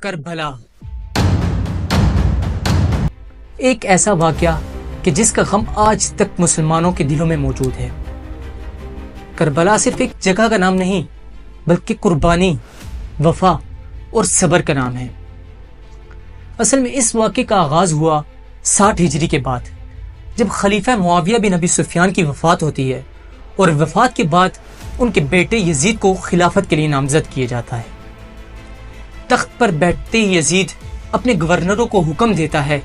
کربلا ایک ایسا واقعہ کہ جس کا غم آج تک مسلمانوں کے دلوں میں موجود ہے۔ کربلا صرف ایک جگہ کا نام نہیں بلکہ قربانی، وفا اور صبر کا نام ہے۔ اصل میں اس واقعے کا آغاز ہوا 60 ہجری کے بعد، جب خلیفہ معاویہ بن ابی سفیان کی وفات ہوتی ہے اور وفات کے بعد ان کے بیٹے یزید کو خلافت کے لیے نامزد کیا جاتا ہے۔ تخت پر بیٹھتے ہی یزید اپنے گورنروں کو حکم دیتا ہے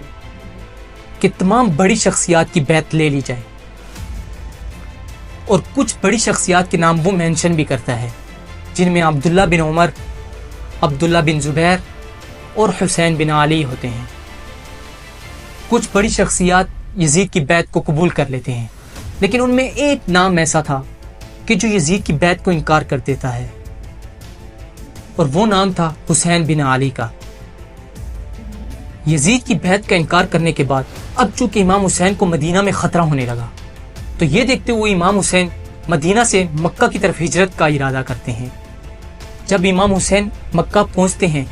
کہ تمام بڑی شخصیات کی بیعت لے لی جائے، اور کچھ بڑی شخصیات کے نام وہ مینشن بھی کرتا ہے، جن میں عبداللہ بن عمر، عبداللہ بن زبیر اور حسین بن علی ہوتے ہیں۔ کچھ بڑی شخصیات یزید کی بیعت کو قبول کر لیتے ہیں، لیکن ان میں ایک نام ایسا تھا کہ جو یزید کی بیعت کو انکار کر دیتا ہے، اور وہ نام تھا حسین بن علی کا۔ یزید کی بیعت کا انکار کرنے کے بعد اب چونکہ امام حسین کو مدینہ میں خطرہ ہونے لگا، تو یہ دیکھتے ہوئے امام حسین مدینہ سے مکہ کی طرف ہجرت کا ارادہ کرتے ہیں۔ جب امام حسین مکہ پہنچتے ہیں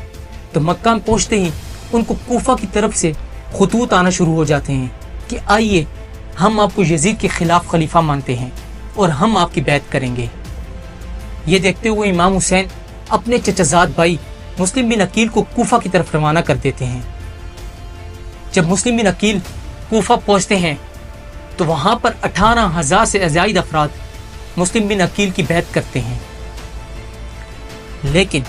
تو مکہ میں پہنچتے ہی ان کو کوفہ کی طرف سے خطوط آنا شروع ہو جاتے ہیں کہ آئیے، ہم آپ کو یزید کے خلاف خلیفہ مانتے ہیں اور ہم آپ کی بیعت کریں گے۔ یہ دیکھتے ہوئے امام حسین اپنے چچزاد بھائی مسلم بن عقیل کو کوفہ کی طرف روانہ کر دیتے ہیں۔ جب مسلم بن عقیل کوفہ پہنچتے ہیں تو وہاں پر 18,000 سے زائد افراد مسلم بن عقیل کی بیعت کرتے ہیں، لیکن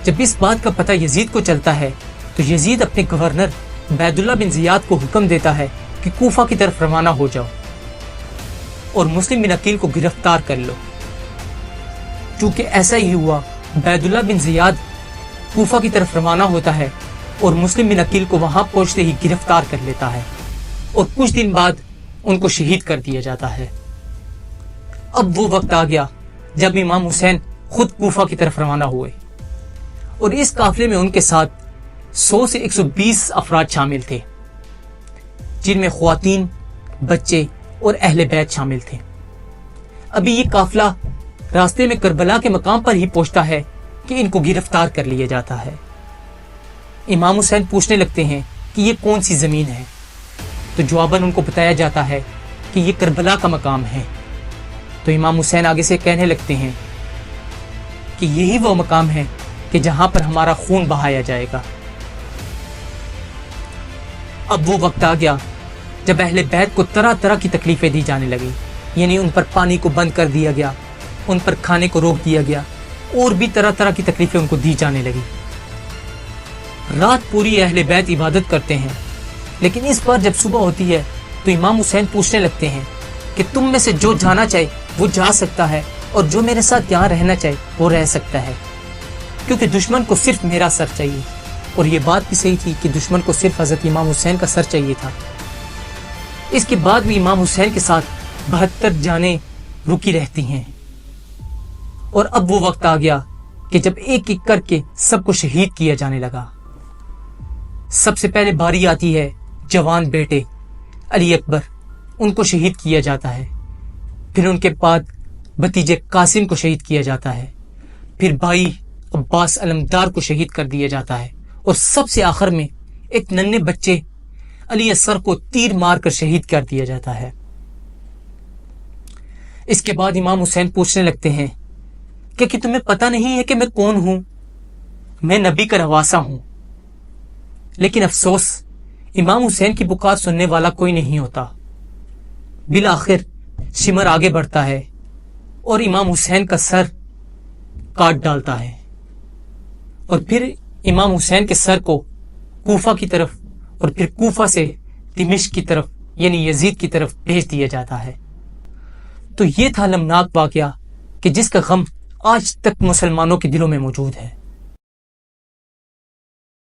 جب اس بات کا پتہ یزید کو چلتا ہے تو یزید اپنے گورنر عبیداللہ بن زیاد کو حکم دیتا ہے کہ کوفہ کی طرف روانہ ہو جاؤ اور مسلم بن عقیل کو گرفتار کر لو۔ چونکہ ایسا ہی ہوا، عبیداللہ بن زیاد کوفہ کی طرف روانہ ہوتا ہے اور مسلم بن عقیل کو وہاں پہنچتے ہی گرفتار کر لیتا ہے، اور کچھ دن بعد ان کو شہید کر دیا جاتا ہے۔ اب وہ وقت آ گیا جب امام حسین خود کوفہ کی طرف روانہ ہوئے، اور اس قافلے میں ان کے ساتھ 100 سے 120 افراد شامل تھے، جن میں خواتین، بچے اور اہل بیت شامل تھے۔ ابھی یہ قافلہ راستے میں کربلا کے مقام پر ہی پہنچتا ہے کہ ان کو گرفتار کر لیا جاتا ہے۔ امام حسین پوچھنے لگتے ہیں کہ یہ کون سی زمین ہے، تو جواباً ان کو بتایا جاتا ہے کہ یہ کربلا کا مقام ہے۔ تو امام حسین آگے سے کہنے لگتے ہیں کہ یہی وہ مقام ہے کہ جہاں پر ہمارا خون بہایا جائے گا۔ اب وہ وقت آ گیا جب اہل بیت کو طرح طرح کی تکلیفیں دی جانے لگی، یعنی ان پر پانی کو بند کر دیا گیا، ان پر کھانے کو روک دیا گیا، اور بھی طرح طرح کی تکلیفیں ان کو دی جانے لگی۔ رات پوری اہل بیت عبادت کرتے ہیں، لیکن اس بار جب صبح ہوتی ہے تو امام حسین پوچھنے لگتے ہیں کہ تم میں سے جو جانا چاہے وہ جا سکتا ہے، اور جو میرے ساتھ یہاں رہنا چاہے وہ رہ سکتا ہے، کیونکہ دشمن کو صرف میرا سر چاہیے۔ اور یہ بات بھی صحیح تھی کہ دشمن کو صرف حضرت امام حسین کا سر چاہیے تھا۔ اس کے بعد بھی امام حسین کے ساتھ 72 جانیں رکی رہتی ہیں، اور اب وہ وقت آ گیا کہ جب ایک ایک کر کے سب کو شہید کیا جانے لگا۔ سب سے پہلے باری آتی ہے جوان بیٹے علی اکبر، ان کو شہید کیا جاتا ہے۔ پھر ان کے بعد بھتیجے قاسم کو شہید کیا جاتا ہے، پھر بھائی عباس علمدار کو شہید کر دیا جاتا ہے، اور سب سے آخر میں ایک ننھے بچے علی اصغر کو تیر مار کر شہید کر دیا جاتا ہے۔ اس کے بعد امام حسین پوچھنے لگتے ہیں کہ تمہیں پتہ نہیں ہے کہ میں کون ہوں؟ میں نبی کا نواسا ہوں۔ لیکن افسوس، امام حسین کی پکار سننے والا کوئی نہیں ہوتا۔ بالآخر شمر آگے بڑھتا ہے اور امام حسین کا سر کاٹ ڈالتا ہے، اور پھر امام حسین کے سر کو کوفہ کی طرف اور پھر کوفہ سے دمشق کی طرف یعنی یزید کی طرف بھیج دیا جاتا ہے۔ تو یہ تھا المناک واقعہ کہ جس کا غم آج تک مسلمانوں کے دلوں میں موجود ہے۔